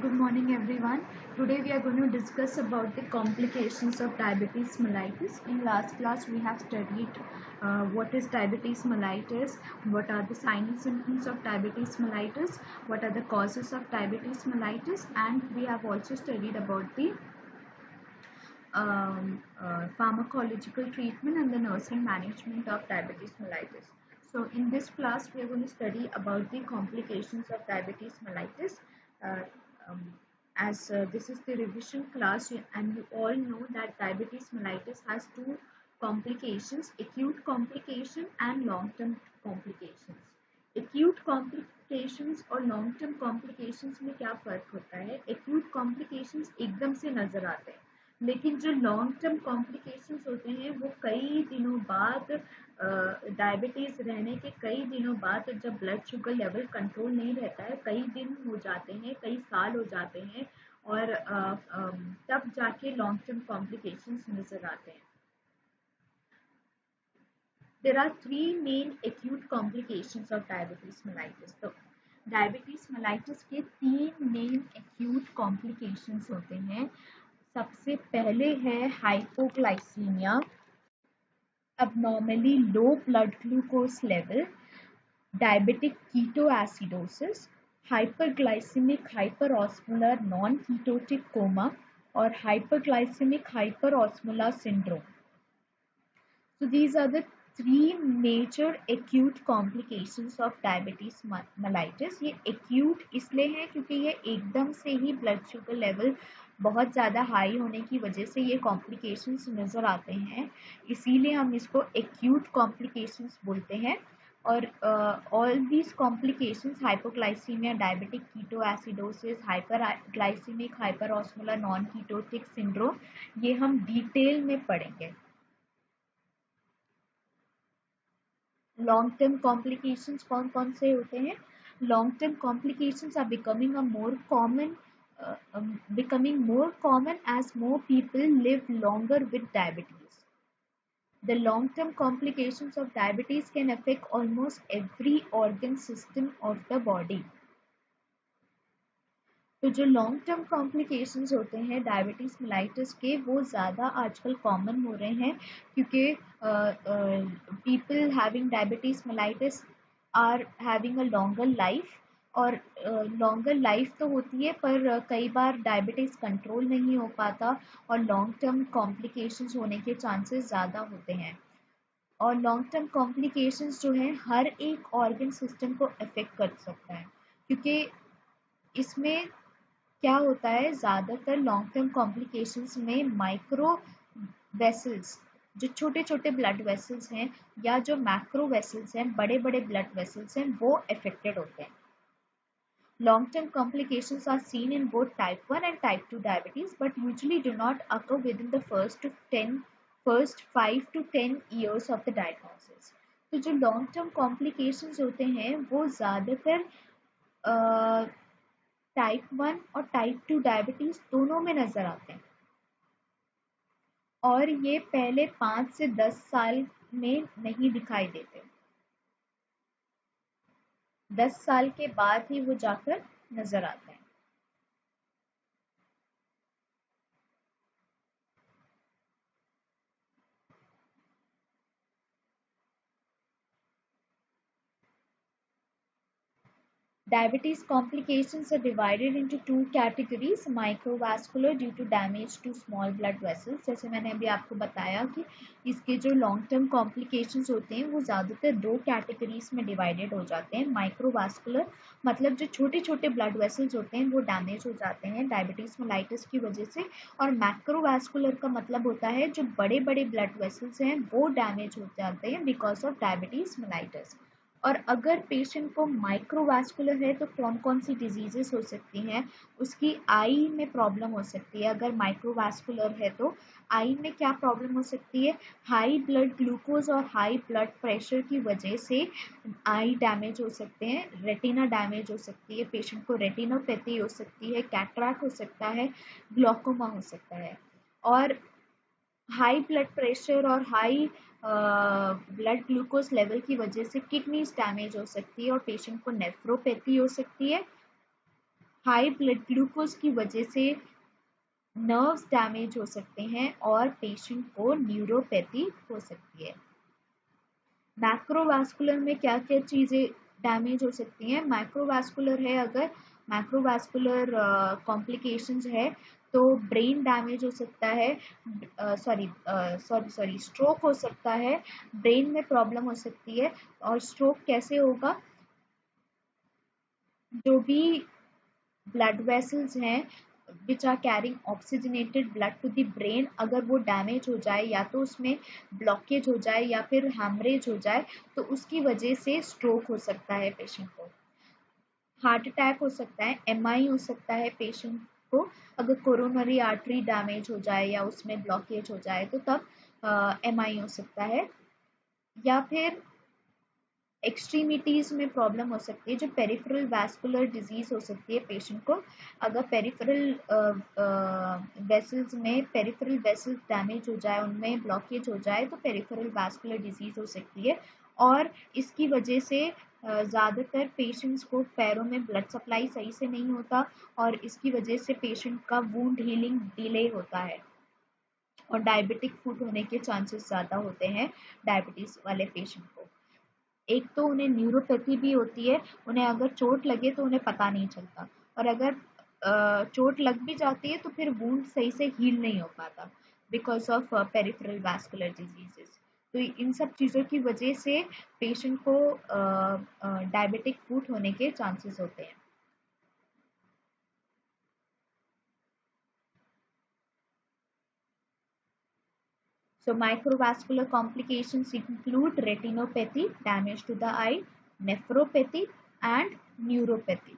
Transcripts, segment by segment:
Good morning everyone. Today we are going to discuss about the complications of diabetes mellitus. In last class we have studied what is diabetes mellitus, what are the signs and symptoms of diabetes mellitus, what are the causes of diabetes mellitus, and we have also studied about the pharmacological treatment and the nursing management of diabetes mellitus. So in this class we are going to study about the complications of diabetes mellitus. Uh, um, as this is the revision class, and you all know that diabetes mellitus has two complications: acute complication and long-term complications. Acute complications और long term complications में क्या फ़र्क होता है? Acute complications एकदम से नज़र आते हैं, लेकिन जो लॉन्ग टर्म कॉम्प्लिकेशंस होते हैं वो कई दिनों बाद, डायबिटीज़ रहने के कई दिनों बाद, जब ब्लड शुगर लेवल कंट्रोल नहीं रहता है, कई दिन हो जाते हैं, कई साल हो जाते हैं, और तब जाके लॉन्ग टर्म कॉम्प्लिकेशंस नज़र आते हैं. There are three main acute complications of diabetes mellitus. तो diabetes mellitus के तीन main acute complications होते हैं. सबसे पहले है hypoglycemia, abnormally low blood glucose level, diabetic ketoacidosis, hyperglycemic hyperosmolar non-ketotic coma और hyperglycemic hyperosmolar syndrome. So these are the three major acute complications of diabetes mellitus. ये acute इसलिए है क्योंकि ये एकदम से ही ब्लड शुगर लेवल बहुत ज़्यादा हाई होने की वजह से ये कॉम्प्लिकेशंस नज़र आते हैं, इसीलिए हम इसको acute complications बोलते हैं. और all these complications, hypoglycemia, diabetic ketoacidosis, hyperglycemic hyperosmolar non-ketotic syndrome, ये हम डिटेल में पढ़ेंगे. लॉन्ग टर्म कॉम्प्लिकेशंस कौन कौन से होते हैं? Long term complications are becoming more common as more people live longer with diabetes. The long term complications of diabetes can affect almost every organ system of the body. तो जो long term complications होते हैं diabetes mellitus के, वो ज़्यादा आजकल common हो रहे हैं क्योंकि people having diabetes mellitus are having a longer life. और लॉन्गर लाइफ तो होती है, पर कई बार डायबिटीज़ कंट्रोल नहीं हो पाता और लॉन्ग टर्म कॉम्प्लिकेशंस होने के चांसेस ज़्यादा होते हैं. और लॉन्ग टर्म कॉम्प्लिकेशंस जो है हर एक ऑर्गन सिस्टम को अफेक्ट कर सकता है, क्योंकि इसमें क्या होता है, ज़्यादातर लॉन्ग टर्म कॉम्प्लिकेशंस में माइक्रो वेसल्स, जो छोटे छोटे ब्लड वेसल्स हैं, या जो मैक्रो वेसल्स हैं, बड़े बड़े ब्लड वेसल्स हैं, वो अफेक्टेड होते हैं. Long term complications are seen in both type 1 and type 2 diabetes, but usually do not occur within the first 5 to 10 years of the diagnosis. तो जो लॉन्ग टर्म कॉम्प्लिकेशंस होते हैं वो ज़्यादातर टाइप 1 और टाइप 2 डायबिटीज़ दोनों में नज़र आते हैं, और ये पहले 5 से 10 साल में नहीं दिखाई देते. 10 साल के बाद ही वो जाकर नज़र आते हैं. Diabetes complications are divided into two categories: microvascular due to damage to small blood vessels. जैसे मैंने अभी आपको बताया कि इसके जो लॉन्ग टर्म कॉम्प्लिकेशंस होते हैं वो ज़्यादातर दो कैटेगरीज में डिवाइडेड हो जाते हैं. माइक्रोवास्कुलर मतलब जो छोटे छोटे ब्लड वेसल्स होते हैं वो डैमेज हो जाते हैं डायबिटीज़ मेलाइटिस की वजह से, और मैक्रोवास्कुलर का मतलब होता है जो बड़े बड़े ब्लड वेसल्स हैं वो डैमेज हो जाते हैं बिकॉज ऑफ डायबिटीज़ मेलाइटिस. और अगर पेशेंट को माइक्रोवास्कुलर है तो कौन कौन सी डिजीजेस हो सकती हैं? उसकी आई में प्रॉब्लम हो सकती है. अगर माइक्रोवास्कुलर है तो आई में क्या प्रॉब्लम हो सकती है? हाई ब्लड ग्लूकोज और हाई ब्लड प्रेशर की वजह से आई डैमेज हो सकते हैं, रेटिना डैमेज हो सकती है, पेशेंट को रेटिनोपैथी हो सकती है, कैटरैक्ट हो सकता है, ग्लूकोमा हो सकता है. और हाई ब्लड प्रेशर और हाई ब्लड ग्लूकोज लेवल की वजह से किडनीज डैमेज हो सकती है और पेशेंट को नेफ्रोपैथी हो सकती है. हाई ब्लड ग्लूकोज की वजह से नर्व्स डैमेज हो सकते हैं और पेशेंट को न्यूरोपैथी हो सकती है। मैक्रोवास्कुलर में क्या क्या चीज़ें डैमेज हो सकती हैं? मैक्रोवास्कुलर है, अगर मैक्रोवास्कुलर कॉम्प्लिकेशंस है तो ब्रेन डैमेज हो सकता है, सॉरी स्ट्रोक हो सकता है, ब्रेन में प्रॉब्लम हो सकती है। और स्ट्रोक कैसे होगा? जो भी ब्लड वेसल्स हैं which are carrying oxygenated blood to the brain, अगर वो डैमेज हो जाए या तो उसमें ब्लॉकेज हो जाए या फिर हैमरेज हो जाए तो उसकी वजह से स्ट्रोक हो सकता है पेशेंट को। हार्ट अटैक हो सकता है, एमआई हो सकता है पेशेंट को, अगर कोरोनरी आर्टरी डैमेज हो जाए या उसमें ब्लॉकेज हो जाए तो तब एमआई हो सकता है। या फिर एक्सट्रीमिटीज में प्रॉब्लम हो सकती है, जो पेरिफेरल वैस्कुलर डिजीज हो सकती है पेशेंट को, अगर पेरिफेरल वेसल्स में पेरिफेरल वेसल्स डैमेज हो जाए, उनमें ब्लॉकेज हो जाए तो पेरिफेरल वैस्कुलर डिजीज हो सकती है। और इसकी वजह से ज़्यादातर पेशेंट्स को पैरों में ब्लड सप्लाई सही से नहीं होता और इसकी वजह से पेशेंट का वुंड हीलिंग डिले होता है और डायबिटिक फुट होने के चांसेस ज़्यादा होते हैं डायबिटीज़ वाले पेशेंट को। एक तो उन्हें न्यूरोपैथी भी होती है, उन्हें अगर चोट लगे तो उन्हें पता नहीं चलता, और अगर चोट लग भी जाती है तो फिर वुंड सही से हील नहीं हो पाता because of peripheral vascular diseases. तो इन सब चीज़ों की वजह से पेशेंट को डायबिटिक फुट होने के चांसेस होते हैं। So microvascular complications include retinopathy, damage to the eye, nephropathy and neuropathy.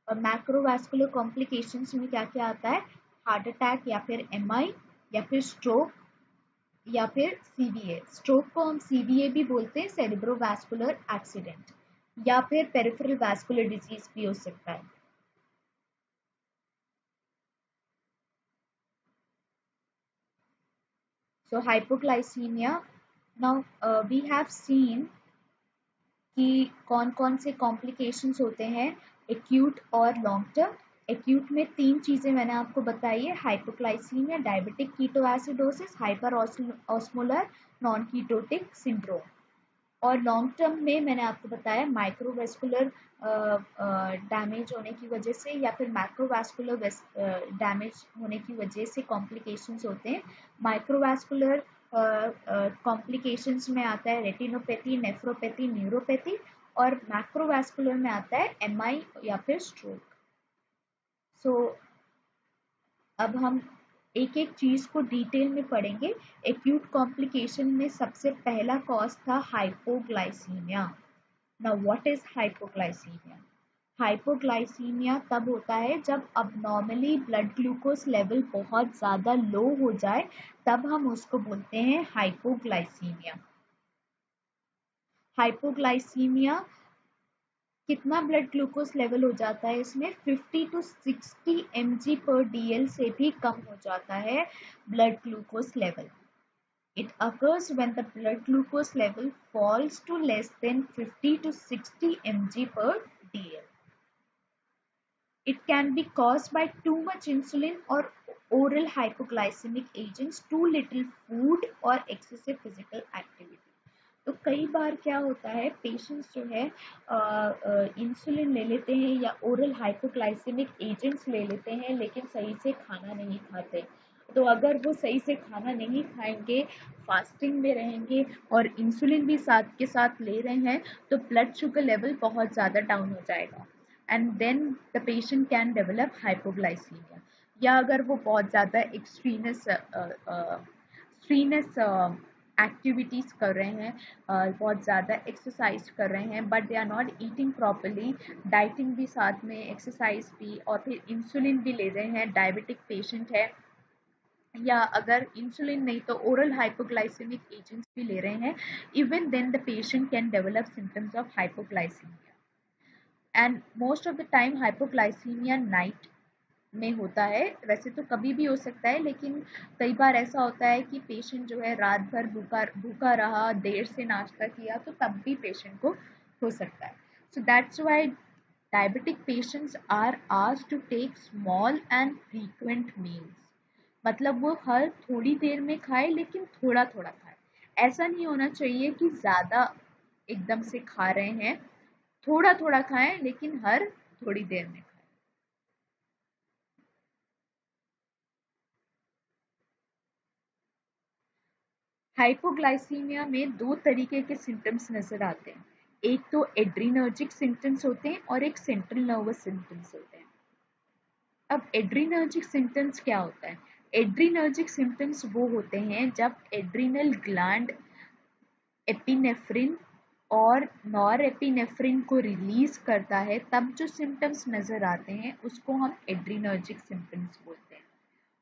और मैक्रोवास्कुलर कॉम्प्लिकेशंस में क्या क्या आता है? हार्ट अटैक या फिर एमआई या फिर स्ट्रोक या फिर सीवीए। स्ट्रोक को हम सीवीए भी बोलते हैं, सेरेब्रोवास्कुलर एक्सीडेंट, या फिर पेरिफेरल वैस्कुलर डिजीज भी हो सकता है। So hypoglycemia, now we have seen कि कौन कौन से कॉम्प्लिकेशंस होते हैं एक्यूट और लॉन्ग टर्म। एक्यूट में तीन चीज़ें मैंने आपको बताई है, hypoglycaemia, diabetic ketoacidosis, hyper osmolar non ketotic syndrome. और लॉन्ग टर्म में मैंने आपको बताया माइक्रोवेस्कुलर डैमेज होने की वजह से या फिर मैक्रोवेस्कुलर डैमेज होने की वजह से कॉम्प्लिकेशंस होते हैं। माइक्रोवेस्कुलर कॉम्प्लिकेशंस में आता है रेटिनोपैथी, नेफ्रोपैथी, न्यूरोपैथी, और मैक्रोवेस्कुलर में आता है एमआई या फिर स्ट्रोक। सो अब हम एक एक चीज को डिटेल में पढ़ेंगे। एक्यूट कॉम्प्लिकेशन में सबसे पहला कॉज था hypoglycaemia. Now what is hypoglycaemia? Hypoglycaemia तब होता है जब अबनॉर्मली ब्लड ग्लूकोज लेवल बहुत ज़्यादा लो हो जाए, तब हम उसको बोलते हैं हाइपोग्लाइसीमिया। हाइपोग्लाइसीमिया कितना ब्लड ग्लूकोज लेवल हो जाता है इसमें? 50 to 60 mg/dl से भी कम हो जाता है blood glucose level. It occurs when the blood glucose level falls to less than 50 to 60 mg/dl. It can be caused by too much insulin or oral hypoglycemic agents, too little food or excessive physical activity. तो कई बार क्या होता है, patients जो है insulin ले लेते हैं या ओरल हाइपोग्लाइसेमिक एजेंट्स ले लेते हैं लेकिन सही से खाना नहीं खाते। तो अगर वो सही से खाना नहीं खाएंगे, फास्टिंग में रहेंगे और इंसुलिन भी साथ के साथ ले रहे हैं तो ब्लड शुगर लेवल बहुत ज़्यादा डाउन हो जाएगा and then the patient can develop hypoglycaemia. या अगर वो बहुत ज़्यादा एक्सट्रीनस स्ट्रीनस एक्टिविटीज़ कर रहे हैं, बहुत ज़्यादा एक्सरसाइज कर रहे हैं but they are not eating properly, dieting भी साथ में, एक्सरसाइज भी, और फिर इंसुलिन भी ले रहे हैं, डायबिटिक पेशेंट है, या अगर इंसुलिन नहीं तो ओरल हाइपोग्लाइसेमिक एजेंट्स भी ले रहे हैं, even then the patient can develop symptoms of hypoglycaemia. And most of the time hypoglycaemia night में होता है, वैसे तो कभी भी हो सकता है लेकिन कई बार ऐसा होता है कि पेशेंट जो है रात भर भूखा भूखा रहा, देर से नाश्ता किया, तो तब भी पेशेंट को हो सकता है। So that's why Diabetic patients are asked to take small and frequent meals. मतलब वो हर थोड़ी देर में खाए लेकिन थोड़ा थोड़ा खाए। ऐसा नहीं होना चाहिए कि ज़्यादा एकदम से खा रहे हैं, थोड़ा थोड़ा खाएं लेकिन हर थोड़ी देर में खाएं। हाइपोग्लाइसीमिया में दो तरीके के सिम्टम्स नजर आते हैं। एक तो एड्रीनर्जिक सिम्टम्स होते हैं और एक सेंट्रल नर्वस सिम्टम्स होते हैं। अब एड्रीनर्जिक सिम्टम्स क्या होता है? एड्रीनर्जिक सिम्टम्स वो होते हैं जब एड्रिनल ग्लैंड एपिनेफ्रिन और नॉरएपिनेफ्रिन को रिलीज करता है, तब जो सिम्टम्स नजर आते हैं उसको हम एड्रीनर्जिक सिम्टम्स बोलते हैं।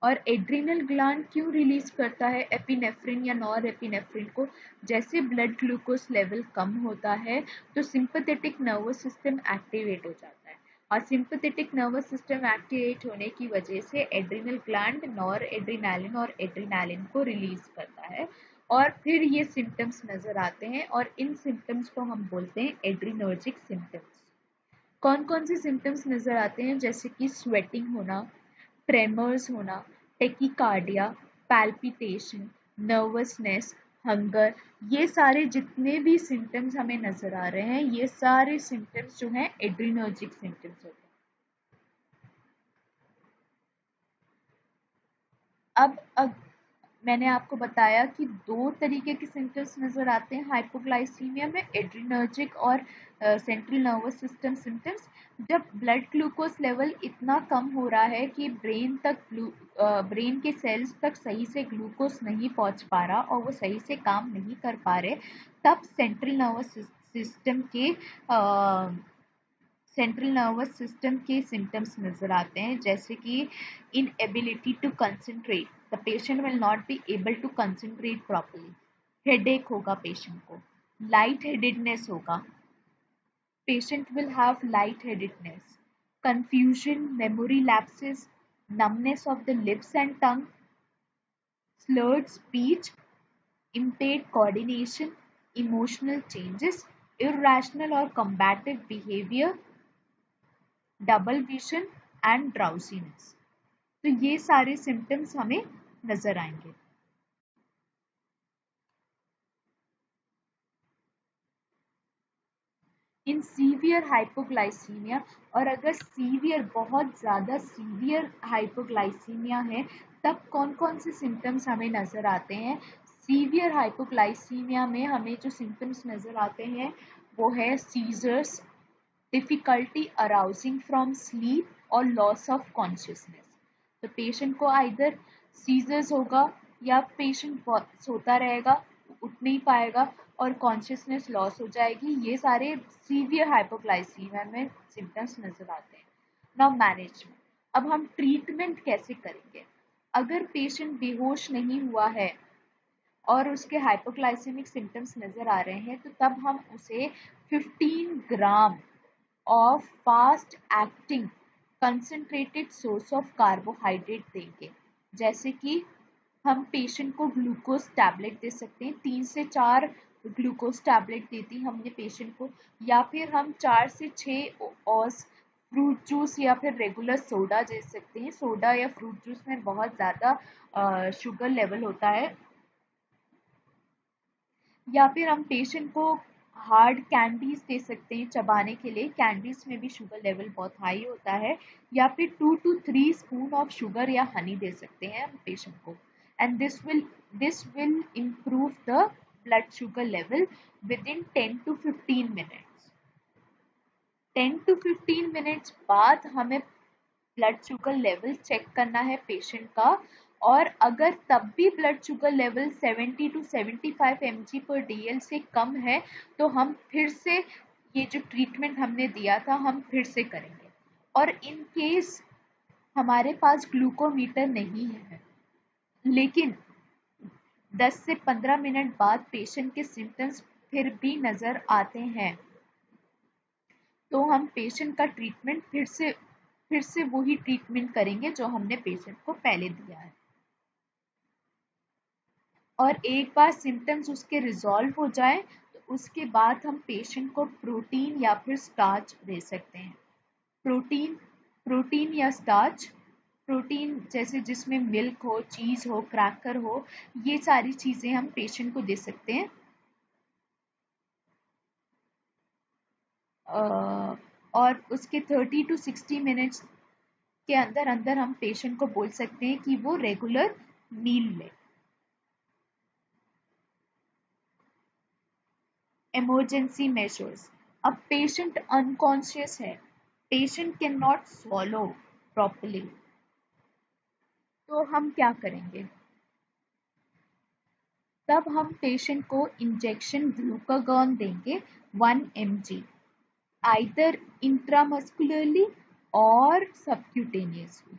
और एड्रिनल ग्लैंड क्यों रिलीज करता है एपिनेफ्रिन या नॉरएपिनेफ्रिन को? जैसे ब्लड ग्लूकोज लेवल कम होता है तो सिंपैथेटिक नर्वस सिस्टम एक्टिवेट हो जाता है, और सिंपैथेटिक नर्वस सिस्टम एक्टिवेट होने की वजह से एड्रिनल ग्लैंड नॉर एड्रिनालिन और एड्रिनालिन को रिलीज करता है, और फिर ये सिम्टम्स नजर आते हैं, और इन सिम्टम्स को हम बोलते हैं एड्रिनर्जिक सिम्टम्स। कौन कौन से सिम्टम्स नजर आते हैं? जैसे कि स्वेटिंग होना, ट्रेमर्स होना, टेकिकार्डिया, पैल्पिटेशन, नर्वसनेस, हंगर, ये सारे जितने भी सिम्टम्स हमें नजर आ रहे हैं, ये सारे सिम्टम्स जो हैं एड्रिनर्जिक सिम्टम्स होते हैं। अब मैंने आपको बताया कि दो तरीके के सिम्टम्स नजर आते हैं हाइपोग्लाइसीमिया में, एड्रिनर्जिक और सेंट्रल नर्वस सिस्टम सिम्टम्स। जब ब्लड ग्लूकोज लेवल इतना कम हो रहा है कि ब्रेन के सेल्स तक सही से ग्लूकोज नहीं पहुंच पा रहा और वो सही से काम नहीं कर पा रहे, तब सेंट्रल नर्वस सिस्टम के सिम्टम्स नजर आते हैं, जैसे कि inability to concentrate, the patient will not be able to concentrate properly, headache होगा पेशेंट को, लाइट हेडेडनेस होगा, patient will have light headedness, confusion, memory lapses, numbness of the lips and tongue, slurred speech, impaired coordination, emotional changes, irrational or combative behavior, double vision and drowsiness. तो ये सारे symptoms हमें नजर आएंगे। In severe hypoglycaemia, और अगर severe बहुत ज़्यादा सीवियर हाइपोग्लाइसीमिया है तब कौन कौन से सिम्टम्स हमें नज़र आते हैं? सीवियर हाइपोग्लाइसीमिया में हमें जो सिम्टम्स नज़र आते हैं वो है seizures, difficulty arousing from sleep और लॉस ऑफ कॉन्शियसनेस। तो पेशेंट को आइदर सीजर्स होगा या पेशेंट सोता रहेगा, उठ नहीं पाएगा और कॉन्शियसनेस लॉस हो जाएगी। ये सारे सीवियर हाइपोग्लाइसीमिया में सिम्टम्स नजर आते हैं। नाउ मैनेजमेंट, अब हम ट्रीटमेंट कैसे करेंगे? अगर पेशेंट बेहोश नहीं हुआ है और उसके हाइपोग्लाइसेमिक सिम्टम्स नजर आ रहे हैं, तो तब हम उसे 15 ग्राम of fast acting concentrated source of carbohydrate देंगे। जैसे कि हम पेशेंट को ग्लूकोज टैबलेट दे सकते हैं, 3 से 4 ग्लूकोज टैबलेट देती हमने पेशेंट को, या फिर हम 4 से 6 ऑस फ्रूट जूस या फिर रेगुलर सोडा दे सकते हैं। सोडा या फ्रूट जूस में बहुत ज़्यादा शुगर लेवल होता है। या फिर हम पेशेंट को हार्ड कैंडीज दे सकते हैं चबाने के लिए, कैंडीज में भी शुगर लेवल बहुत हाई होता है। या फिर 2 to 3 स्पून ऑफ शुगर या हनी दे सकते हैं हम पेशेंट को, and this will improve the blood sugar level with in 10 to 15 minutes. 10 to 15 minutes बाद हमें ब्लड शुगर लेवल चेक करना है पेशेंट का, और अगर तब भी blood sugar level 70 to 75 mg/dl से कम है तो हम फिर से ये जो ट्रीटमेंट हमने दिया था हम फिर से करेंगे। और इन केस हमारे पास ग्लूकोमीटर नहीं है लेकिन 10 से 15 मिनट बाद पेशेंट के सिम्टम्स फिर भी नज़र आते हैं, तो हम पेशेंट का ट्रीटमेंट फिर से वही ट्रीटमेंट करेंगे जो हमने पेशेंट को पहले दिया है। और एक बार सिम्टम्स उसके रिजॉल्व हो जाए तो उसके बाद हम पेशेंट को प्रोटीन या फिर स्टार्च दे सकते हैं। प्रोटीन, प्रोटीन या स्टार्च, प्रोटीन जैसे जिसमें मिल्क हो, चीज हो, क्रैकर हो, ये सारी चीजें हम पेशेंट को दे सकते हैं। और उसके 30 to 60 मिनट्स के अंदर अंदर हम पेशेंट को बोल सकते हैं कि वो रेगुलर मील ले। इमरजेंसी मेजर्स, अब पेशेंट अनकॉन्शियस है, patient can not swallow properly, तो हम क्या करेंगे? तब हम पेशेंट को इंजेक्शन ग्लूकागॉन देंगे 1 mg, आइदर इंट्रामस्कुलरली और सबक्यूटेनियसली।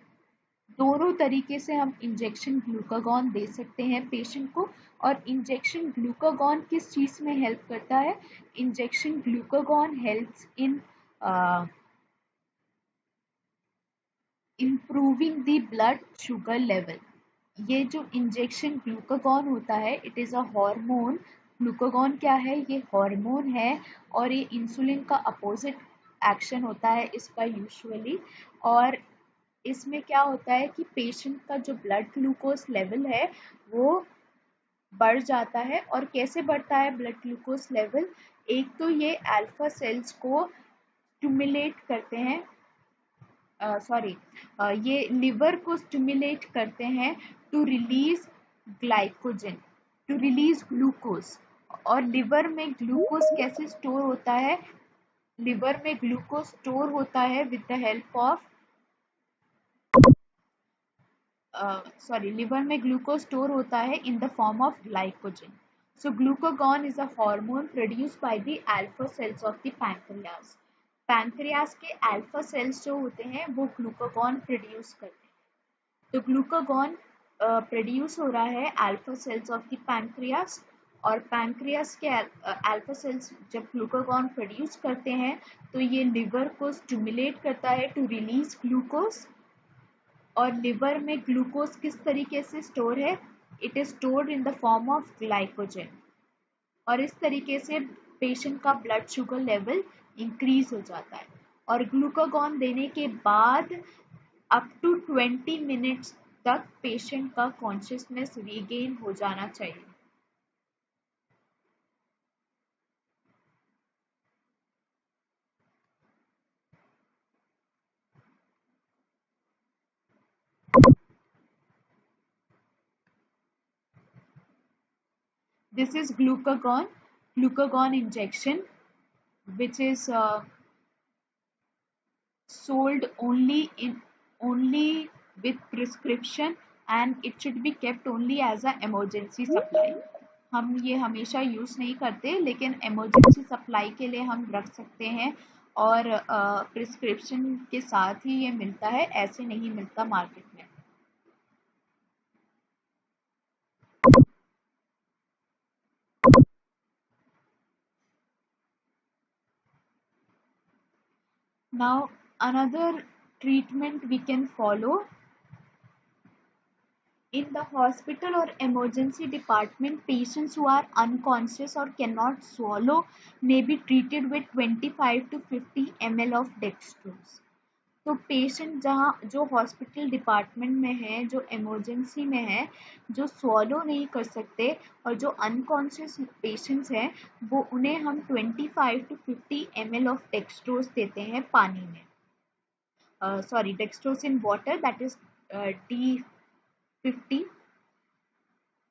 दोनों तरीके से हम इंजेक्शन ग्लूकागॉन दे सकते हैं पेशेंट को। और इंजेक्शन ग्लूकागॉन किस चीज़ में हेल्प करता है? Injection glucagon helps in improving the blood sugar level. ये जो इंजेक्शन ग्लूकागॉन होता है, it is a hormone. Glucagon क्या है? ये हार्मोन है और ये इंसुलिन का अपोजिट एक्शन होता है इसका यूजुअली। और इसमें क्या होता है कि पेशेंट का जो ब्लड ग्लूकोज लेवल है वो बढ़ जाता है। और कैसे बढ़ता है ब्लड ग्लूकोज लेवल? एक तो ये अल्फा सेल्स को स्टिमुलेट करते हैं, सॉरी, ये लिवर को स्टिमुलेट करते हैं to release glycogen, to release glucose. और लिवर में ग्लूकोज कैसे स्टोर होता है? लिवर में ग्लूकोज स्टोर होता है with the help of, sorry, liver में ग्लूकोज स्टोर होता है in the form of glycogen. So glucagon is a hormone produced by the alpha cells of the pancreas. Pancreas के alpha cells जो होते हैं वो ग्लूकागॉन प्रोड्यूस करते हैं। तो ग्लूकागॉन प्रोड्यूस हो रहा है alpha cells of the pancreas. और पैंक्रियाज के अल्फा सेल्स जब ग्लूकागॉन प्रोड्यूस करते हैं तो ये लिवर को स्टिमुलेट करता है टू रिलीज ग्लूकोज। और लिवर में ग्लूकोज किस तरीके से स्टोर है? It is stored in the form of glycogen. और इस तरीके से पेशेंट का ब्लड शुगर लेवल इंक्रीज हो जाता है। और ग्लूकागॉन देने के बाद अप टू 20 मिनट्स तक पेशेंट का कॉन्शियसनेस रीगेन हो जाना चाहिए। This is glucagon injection, which is sold only with prescription, and it should be kept only as a emergency supply. हम ये हमेशा यूज़ नहीं करते, लेकिन इमरजेंसी सप्लाई के लिए हम रख सकते हैं। और प्रिस्क्रिप्शन के साथ ही ये मिलता है, ऐसे नहीं मिलता मार्केट में। Now, another treatment we can follow in the hospital or emergency department, patients who are unconscious or cannot swallow may be treated with 25 to 50 ml of dextrose. तो पेशेंट जहाँ जो हॉस्पिटल डिपार्टमेंट में है, जो emergency में है, जो swallow नहीं कर सकते और जो अनकॉन्शियस पेशेंट्स हैं, वो उन्हें हम 25 to 50 ml ऑफ डेक्सट्रोज देते हैं पानी में, sorry, dextrose in water, that is D50।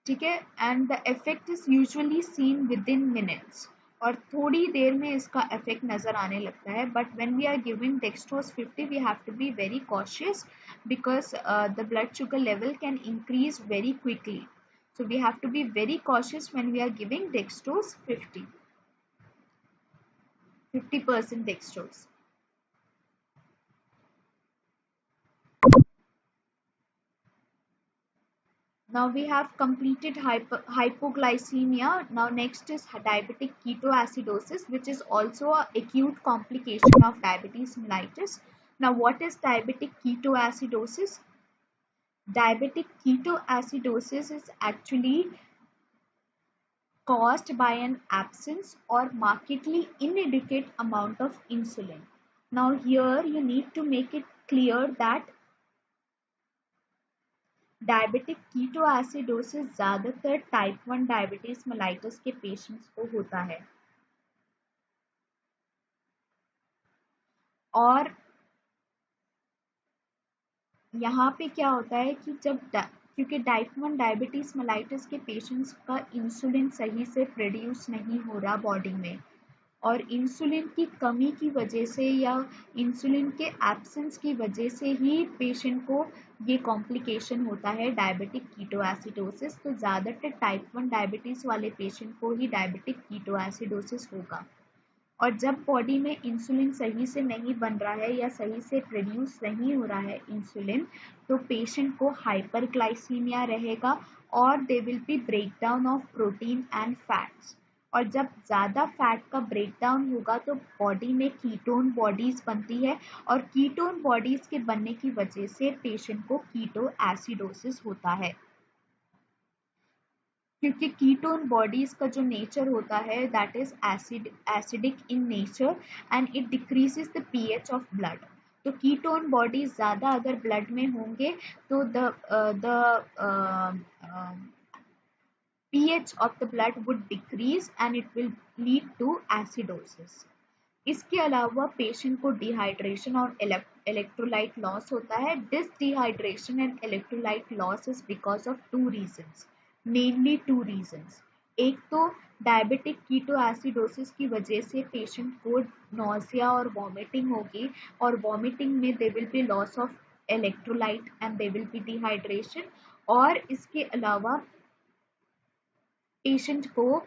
ठीक है। And the effect is usually seen with in minutes, और थोड़ी देर में इसका इफेक्ट नज़र आने लगता है। But when we are giving dextrose 50, we have to be very cautious because the blood sugar level can increase very quickly. So we have to be very cautious when we are giving dextrose 50% dextrose. Now we have completed hypoglycemia. Now next is diabetic ketoacidosis, which is also an acute complication of diabetes mellitus. Now what is diabetic ketoacidosis? Diabetic ketoacidosis is actually caused by an absence or markedly inadequate amount of insulin. Now here you need to make it clear that diabetic ketoacidosis ज्यादातर type 1 diabetes mellitus के patients को होता है। और यहाँ पे क्या होता है कि क्योंकि टाइप 1 डायबिटीज मेलाइटस के पेशेंट्स का इंसुलिन सही से प्रोड्यूस नहीं हो रहा बॉडी में, और इंसुलिन की कमी की वजह से या इंसुलिन के एब्सेंस की वजह से ही पेशेंट को ये कॉम्प्लिकेशन होता है डायबिटिक कीटोएसिडोसिस। तो ज़्यादातर टाइप 1 डायबिटीज़ वाले पेशेंट को ही डायबिटिक कीटोएसिडोसिस होगा। और जब बॉडी में इंसुलिन सही से नहीं बन रहा है या सही से प्रोड्यूस नहीं हो रहा है इंसुलिन, तो पेशेंट को हाइपरग्लाइसीमिया रहेगा और they will be breakdown of protein and fats. और जब ज़्यादा फैट का ब्रेकडाउन होगा तो बॉडी में कीटोन बॉडीज बनती है, और कीटोन बॉडीज के बनने की वजह से पेशेंट को कीटो एसिडोसिस होता है। क्योंकि कीटोन बॉडीज का जो नेचर होता है that is acidic in nature and it decreases the pH of blood. तो कीटोन बॉडीज ज़्यादा अगर ब्लड में होंगे तो the pH of the blood would decrease and it will lead to acidosis. इसके अलावा पेशेंट को डिहाइड्रेशन और इलेक्ट्रोलाइट लॉस होता है। This dehydration and electrolyte loss is because of two reasons, mainly two reasons. एक तो डायबिटिक कीटोएसिडोसिस की वजह से पेशेंट को नौसिया और वॉमिटिंग होगी, और वॉमिटिंग में they will be loss of electrolyte and they will be dehydration. और इसके अलावा पेशेंट को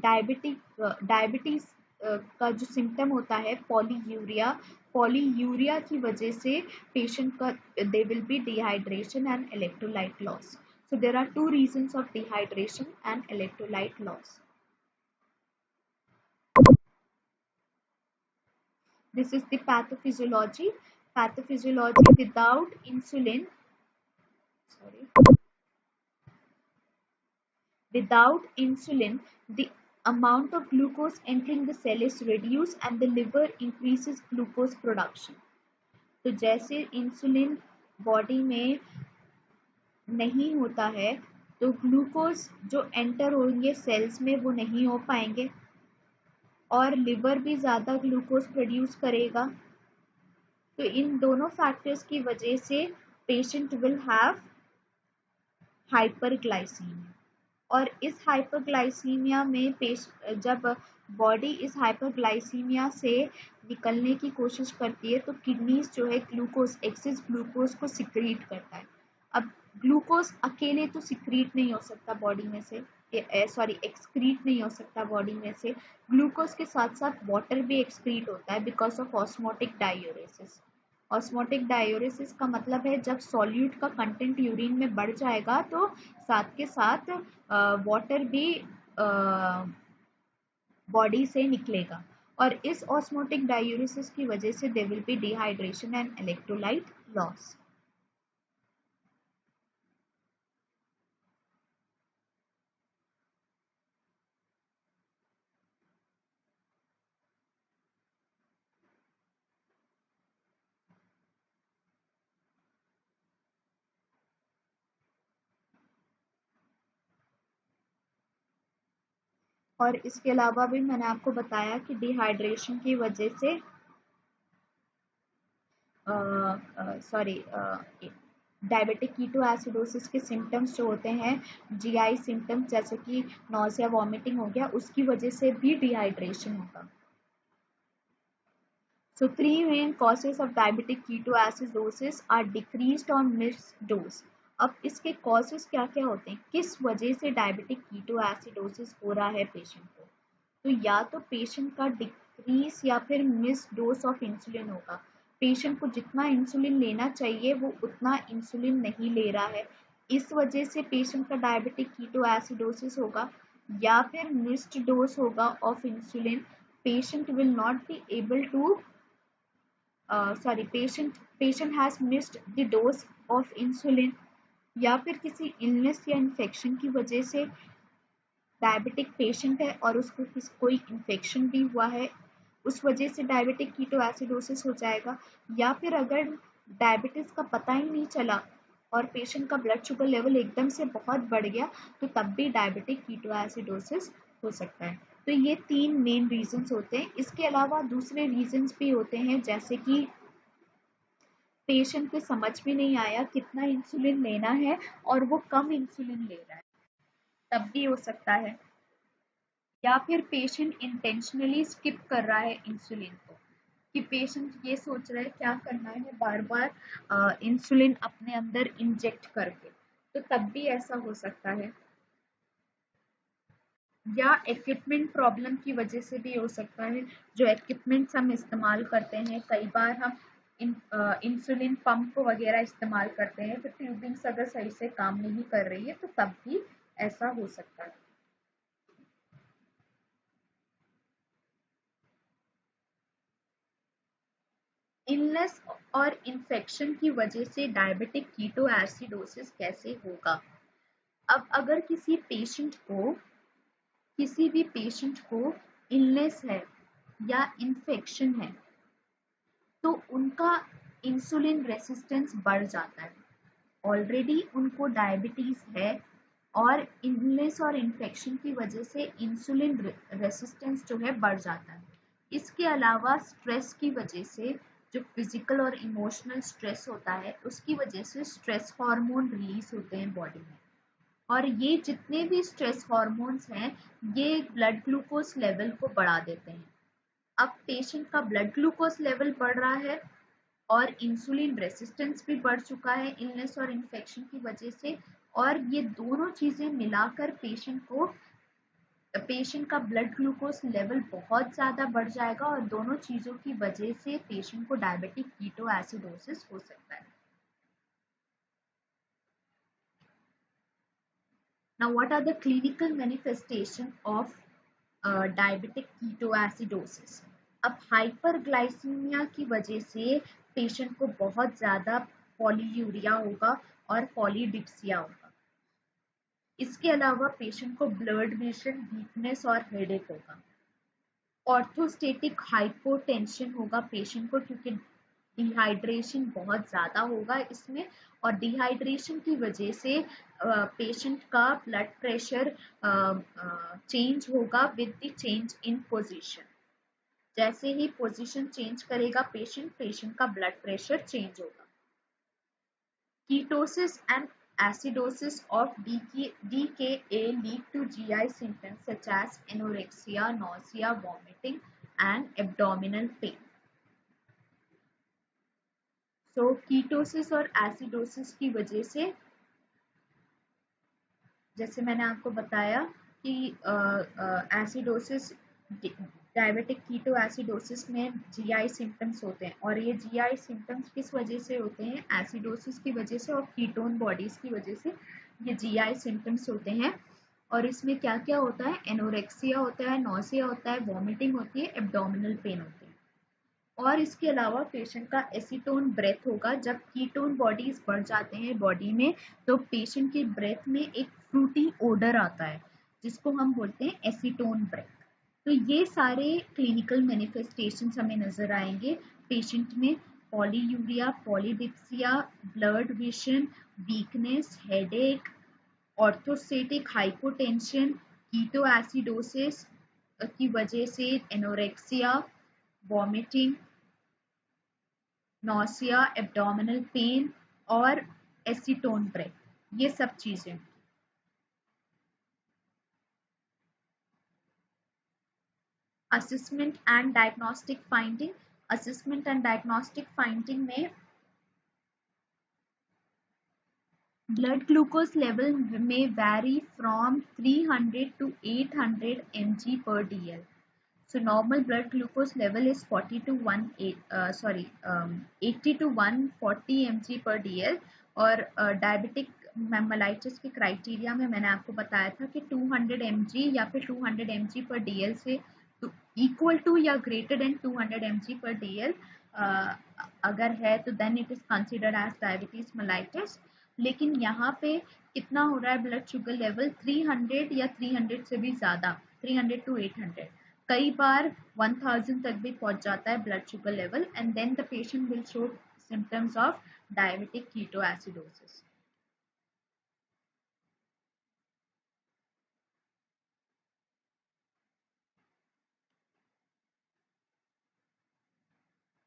डायबिटीज का जो सिम्टम होता है पॉलीयूरिया की वजह से पेशेंट का they will be dehydration and electrolyte loss. So there are two reasons of dehydration and electrolyte loss. This is the pathophysiology. Pathophysiology without insulin, sorry, without insulin, the amount of glucose entering the cell is reduced and the liver increases glucose production. तो जैसे insulin body में नहीं होता है तो glucose जो enter होंगे sales में वो नहीं हो पाएंगे, और लिवर भी ज़्यादा ग्लूकोज प्रोड्यूस करेगा। तो इन दोनों फैक्टर्स की वजह से पेशेंट विल हैव हाइपरग्लाइसीमिया। और इस हाइपरग्लाइसीमिया में जब बॉडी इस हाइपरग्लाइसीमिया से निकलने की कोशिश करती है तो किडनीज जो है ग्लूकोज एक्सेस ग्लूकोज को सिक्रीट करता है। अब ग्लूकोज अकेले तो सिक्रीट नहीं हो सकता बॉडी में से, सॉरी एक्सक्रीट नहीं हो सकता बॉडी में से। ग्लूकोज के साथ साथ वाटर भी एक्सक्रीट होता है because of osmotic diuresis. Osmotic diuresis का मतलब है जब सॉल्यूट का कंटेंट यूरिन में बढ़ जाएगा तो साथ के साथ वाटर भी बॉडी से निकलेगा, और इस ऑस्मोटिक डायूरेसिस की वजह से there will be dehydration and electrolyte loss. और इसके अलावा भी मैंने आपको बताया कि डिहाइड्रेशन की वजह से सॉरी डायबिटिक कीटोएसिडोसिस के सिम्टम्स जो होते हैं जीआई सिम्टम्स जैसे कि नॉसिया वॉमिटिंग हो गया, उसकी वजह से भी डिहाइड्रेशन होगा। So three main causes of diabetic ketoacidosis are decreased or missed dose. अब इसके causes क्या क्या होते हैं, किस वजह से डायबिटिक कीटोएसिडोसिस हो रहा है पेशेंट को? तो या तो पेशेंट का डिक्रीज या फिर मिस डोज ऑफ इंसुलिन होगा। पेशेंट को जितना इंसुलिन लेना चाहिए वो उतना इंसुलिन नहीं ले रहा है, इस वजह से पेशेंट का डायबिटिक कीटोएसिडोसिस होगा। या फिर मिस्ड डोज होगा of insulin, patient will not be able to patient has missed the dose of insulin। या फिर किसी इलनेस या इन्फेक्शन की वजह से डायबिटिक पेशेंट है और उसको कोई इन्फेक्शन भी हुआ है, उस वजह से डायबिटिक कीटोएसिडोसिस हो जाएगा। या फिर अगर डायबिटीज़ का पता ही नहीं चला और पेशेंट का ब्लड शुगर लेवल एकदम से बहुत बढ़ गया तो तब भी डायबिटिक कीटोएसिडोसिस हो सकता है। तो ये 3 मेन रीजंस होते हैं। इसके अलावा दूसरे रीजंस भी होते हैं, जैसे कि पेशेंट को समझ में नहीं आया कितना इंसुलिन लेना है और वो कम इंसुलिन ले रहा है, तब भी हो सकता है। या फिर पेशेंट इंटेंशनली स्किप कर रहा है इंसुलिन को, कि पेशेंट ये सोच रहा है क्या करना है बार बार इंसुलिन अपने अंदर इंजेक्ट करके, तो तब भी ऐसा हो सकता है। या इक्विपमेंट प्रॉब्लम की वजह से भी हो सकता है। जो इक्विपमेंट्स हम इस्तेमाल करते हैं, कई बार हम इंसुलिन पंप वगैरह इस्तेमाल करते हैं, तो ट्यूबिंग्स अगर सही से काम नहीं कर रही है तो तब भी ऐसा हो सकता है। इलनेस और इन्फेक्शन की वजह से डायबिटिक कीटोएसिडोसिस कैसे होगा? अब अगर किसी भी पेशेंट को इलनेस है या इन्फेक्शन है तो उनका इंसुलिन रेसिस्टेंस बढ़ जाता है। ऑलरेडी उनको डायबिटीज है और इलनेस और इन्फेक्शन की वजह से इंसुलिन रेसिस्टेंस जो है बढ़ जाता है। इसके अलावा स्ट्रेस की वजह से, जो फिजिकल और इमोशनल स्ट्रेस होता है उसकी वजह से स्ट्रेस हार्मोन रिलीज होते हैं बॉडी में, और ये जितने भी स्ट्रेस हार्मोन्स हैं ये ब्लड ग्लूकोज लेवल को बढ़ा देते हैं। अब पेशेंट का ब्लड ग्लूकोज लेवल बढ़ रहा है और इंसुलिन रेसिस्टेंस भी बढ़ चुका है इलनेस और इन्फेक्शन की वजह से, और ये दोनों चीजें मिलाकर पेशेंट का ब्लड ग्लूकोज लेवल बहुत ज़्यादा बढ़ जाएगा और दोनों चीज़ों की वजह से पेशेंट को डायबिटिक कीटोएसिडोसिस हो सकता है। Now, what are the clinical manifestation of diabetic ketoacidosis? अब हाइपरग्लाइसीमिया की वजह से पेशेंट को बहुत ज़्यादा पॉलीयूरिया होगा और पॉलीडिप्सिया होगा। इसके अलावा पेशेंट को ब्लड विजन, वीकनेस और हेडेक होगा। ऑर्थोस्टेटिक हाइपोटेंशन होगा पेशेंट को, क्योंकि डिहाइड्रेशन बहुत ज़्यादा होगा इसमें, और डिहाइड्रेशन की वजह से पेशेंट का ब्लड प्रेशर चेंज होगा with the change in position. जैसे ही पोजीशन चेंज करेगा पेशेंट का ब्लड प्रेशर चेंज होगा। Ketosis and acidosis of DKA lead to GI symptoms such as anorexia, nausea, vomiting, and abdominal pain. So, ketosis और acidosis की वजह से, जैसे मैंने आपको बताया कि एसिडोसिस, डायबिटिक कीटोएसिडोसिस में जीआई सिम्टम्स होते हैं, और ये जीआई सिम्टम्स किस वजह से होते हैं? एसिडोसिस की वजह से और कीटोन बॉडीज की वजह से ये जीआई सिम्टम्स होते हैं। और इसमें क्या क्या होता है? एनोरेक्सिया होता है, नौसिया होता है, वॉमिटिंग होती है, एब्डोमिनल पेन होती है। और इसके अलावा पेशेंट का एसीटोन ब्रेथ होगा। जब कीटोन बॉडीज बढ़ जाते हैं बॉडी में तो पेशेंट के ब्रेथ में एक फ्रूटी ओडर आता है जिसको हम बोलते हैं एसीटोन ब्रेथ। तो ये सारे क्लिनिकल मैनिफेस्टेशंस हमें नजर आएंगे पेशेंट में: polyuria, polydipsia, blood vision, weakness, headache, orthostatic hypotension, ketoacidosis की वजह से anorexia, vomiting, nausea, abdominal pain और एसीटोन ब्रेथ, ये सब चीजें। Assessment and diagnostic finding. Assessment and diagnostic finding में ब्लड ग्लूकोज लेवल में vary from 300 to 800 mg per dl. So normal blood glucose level is 80 to 140 mg per dl, और diabetic मेमोलाइटिस के criteria में मैंने आपको बताया था कि 200 mg या फिर 200 mg per dl से इक्वल टू या greater than 200 mg per dl अगर है तो then it is considered as diabetes mellitus. लेकिन यहाँ पे कितना हो रहा है ब्लड शुगर लेवल? 300 या 300 से भी ज़्यादा, 300 to 800। कई बार 1000 तक भी पहुंच जाता है blood sugar level, and then the patient will show symptoms of diabetic ketoacidosis.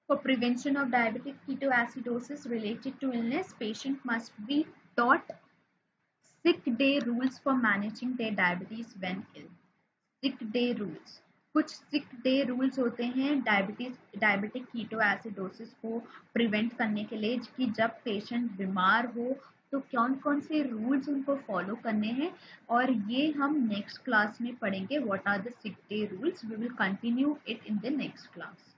For prevention of diabetic ketoacidosis related to illness, patient must be taught sick day rules for managing their diabetes when ill. Sick day rules, कुछ सिक day rules होते हैं diabetic keto acidosis को prevent करने के लिए कि जब patient बीमार हो तो कौन कौन से रूल्स उनको फॉलो करने हैं, और ये हम नेक्स्ट क्लास में पढ़ेंगे. What are the sick day rules, we will continue it in the next class.